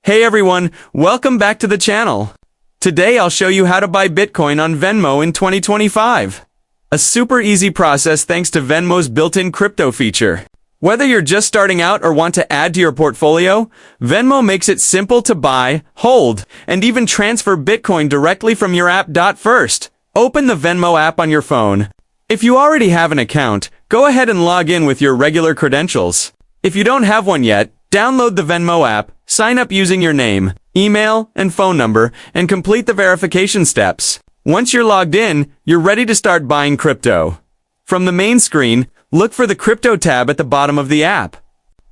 Hey everyone, welcome back to the channel. Today I'll show you how to buy Bitcoin on Venmo in 2025. A super easy process thanks to Venmo's built-in crypto feature. Whether you're just starting out or want to add to your portfolio, Venmo makes it simple to buy, hold, and even transfer Bitcoin directly from your app. First, open the Venmo app on your phone. If you already have an account, go ahead and log in with your regular credentials. If you don't have one yet, download the Venmo app, sign up using your name, email, and phone number, and complete the verification steps. Once you're logged in, you're ready to start buying crypto. From the main screen, look for the Crypto tab at the bottom of the app.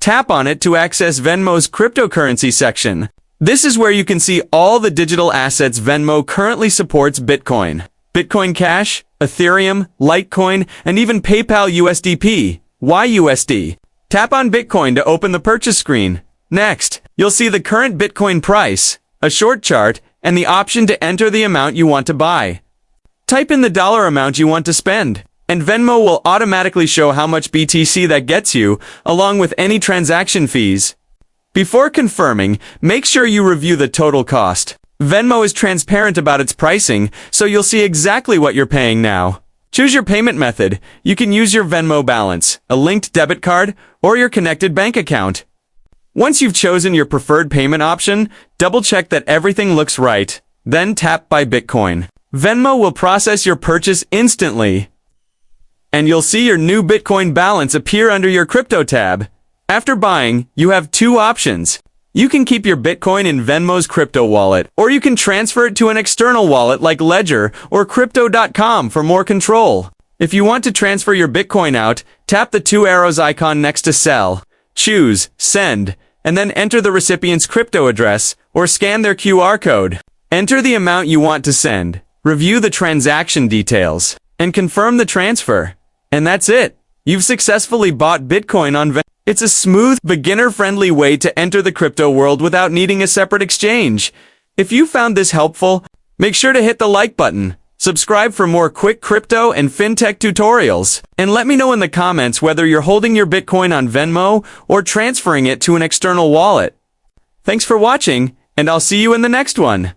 Tap on it to access Venmo's cryptocurrency section. This is where you can see all the digital assets Venmo currently supports: Bitcoin, Bitcoin Cash, Ethereum, Litecoin, and even PayPal USDP, YUSD. Tap on Bitcoin to open the purchase screen. Next, you'll see the current Bitcoin price, a short chart, and the option to enter the amount you want to buy. Type in the dollar amount you want to spend, and Venmo will automatically show how much BTC that gets you, along with any transaction fees. Before confirming, make sure you review the total cost. Venmo is transparent about its pricing, so you'll see exactly what you're paying now. Choose your payment method. You can use your Venmo balance, a linked debit card, or your connected bank account. Once you've chosen your preferred payment option, double-check that everything looks right. Then tap Buy Bitcoin. Venmo will process your purchase instantly, and you'll see your new Bitcoin balance appear under your Crypto tab. After buying, you have two options. You can keep your Bitcoin in Venmo's crypto wallet, or you can transfer it to an external wallet like Ledger or Crypto.com for more control. If you want to transfer your Bitcoin out, tap the two arrows icon next to Sell. Choose Send, and then enter the recipient's crypto address, or scan their QR code. Enter the amount you want to send, review the transaction details, and confirm the transfer. And that's it. You've successfully bought Bitcoin on Venmo. It's a smooth, beginner-friendly way to enter the crypto world without needing a separate exchange. If you found this helpful, make sure to hit the like button, subscribe for more quick crypto and fintech tutorials, and let me know in the comments whether you're holding your Bitcoin on Venmo or transferring it to an external wallet. Thanks for watching, and I'll see you in the next one.